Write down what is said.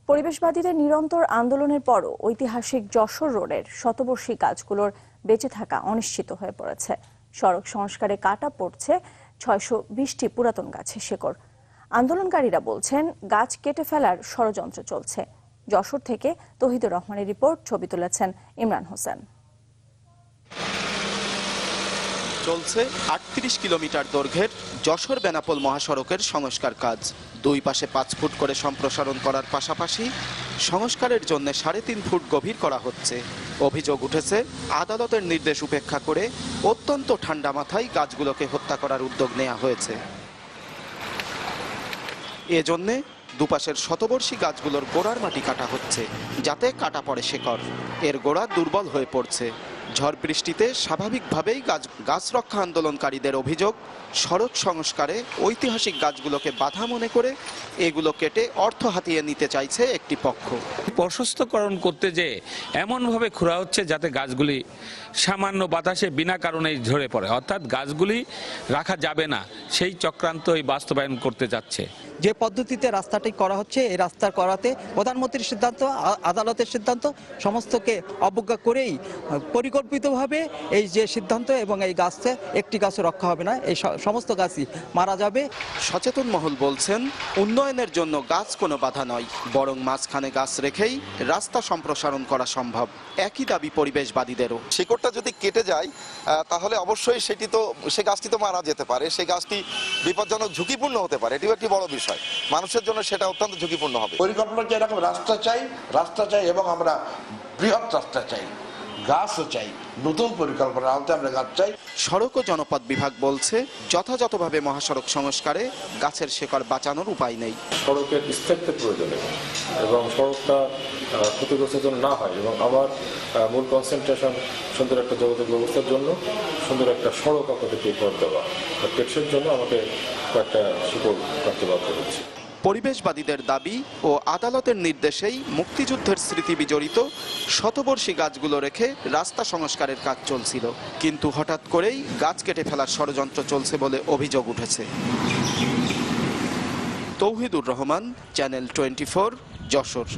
পরিবেশবাদীদের নিরন্তর আন্দোলনের পরও ঐতিহাসিক যশোর রোডের শতবর্ষী গাছগুলোর বেঁচে থাকা অনিশ্চিত হয়ে পড়েছে। সড়ক সংস্কারে কাটা পড়ছে ৬২০টি পুরাতন গাছের শেকড়। আন্দোলনকারীরা বলছেন গাছ কেটে ফেলার ষড়যন্ত্র চলছে। যশোর থেকে তৌহিদুর রহমানের রিপোর্ট, ছবি তুলেছেন ইমরান হোসেন। চলছে ৩৮ কিলোমিটার দৈর্ঘ্যের যশোর বেনাপোল মহাসড়কের সংস্কার কাজ। দুই পাশে ৫ ফুট করে সম্প্রসারণ করার পাশাপাশি সংস্কারের জন্য ৩.৫ ফুট গভীর করা হচ্ছে। অভিযোগ উঠেছে আদালতের নির্দেশ উপেক্ষা করে অত্যন্ত ঠান্ডা মাথায় গাছগুলোকে হত্যা করার উদ্যোগ নেওয়া হয়েছে। এজন্যে দুপাশের শতবর্ষী গাছগুলোর গোড়ার মাটি কাটা হচ্ছে, যাতে কাটা পড়ে শেকড়। এর গোড়া দুর্বল হয়ে পড়ছে। ঝড় বৃষ্টিতে স্বাভাবিকভাবেই গাছ রক্ষা আন্দোলনকারীদের অভিযোগ, সড়ক সংস্কারে ঐতিহাসিক গাছগুলোকে বাধা মনে করে এগুলো কেটে অর্থ হাতিয়ে নিতে চাইছে একটি পক্ষ। প্রশস্তকরণ করতে যে এমনভাবে খোঁড়া হচ্ছে যাতে গাছগুলি সামান্য বাতাসে বিনা কারণেই ঝরে পড়ে, অর্থাৎ গাছগুলি রাখা যাবে না, সেই চক্রান্ত এই বাস্তবায়ন করতে যাচ্ছে। যে পদ্ধতিতে রাস্তাটি করা হচ্ছে, এই রাস্তার করাতে প্রধানমন্ত্রীর সিদ্ধান্ত, আদালতের সিদ্ধান্ত সমস্তকে অবজ্ঞা করেই পরিকল্পিতভাবে এই যে সিদ্ধান্ত, এবং এই গাছে একটি গাছও রক্ষা হবে না, এই সমস্ত গাছই মারা যাবে। সচেতন মহল বলছেন উন্নয়নের জন্য গাছ কোনো বাধা নয়, বরং মাঝখানে গাছ রেখেই রাস্তা সম্প্রসারণ করা সম্ভব। একই দাবি পরিবেশবাদীদেরও। শিকড়টা যদি কেটে যায় তাহলে অবশ্যই সে গাছটি তো মারা যেতে পারে, সেই গাছটি বিপজ্জনক, ঝুঁকিপূর্ণ হতে পারে। এটিও একটি বড় বিষয়, মানুষের জন্য সেটা অত্যন্ত ঝুঁকিপূর্ণ হবে। পরিকল্পনা যেরকম রাস্তা চাই এবং আমরা বৃহৎ রাস্তা চাই, গাছও চাই, নতুন পরিকল্পনা আনতে আমরা গাছ চাই। সড়ক ও জনপথ বিভাগ বলছে যথাযথভাবে মহাসড়ক সংস্কারে গাছের শেকড় বাঁচানোর উপায় নেই। সড়কের স্থায়িত্বের প্রয়োজনে এবং সড়কটা ক্ষতিগ্রস্ত যেন না হয়, এবং আমার মূল কনসেন্ট্রেশন সুন্দর একটা যোগাযোগ ব্যবস্থার জন্য সুন্দর একটা সড়ক আপনাদেরকে উপহার দেওয়া। টেকসইর জন্য আমাকে কয়েকটা শিকড় কাটতে বাধ্য হচ্ছে। পরিবেশবাদীদের দাবি ও আদালতের নির্দেশেই মুক্তিযুদ্ধের স্মৃতি বিজড়িত শতবর্ষী গাছগুলো রেখে রাস্তা সংস্কারের কাজ চলছিল, কিন্তু হঠাৎ করেই গাছ কেটে ফেলার ষড়যন্ত্র চলছে বলে অভিযোগ উঠেছে। তৌহিদুর রহমান, চ্যানেল 24, যশোর।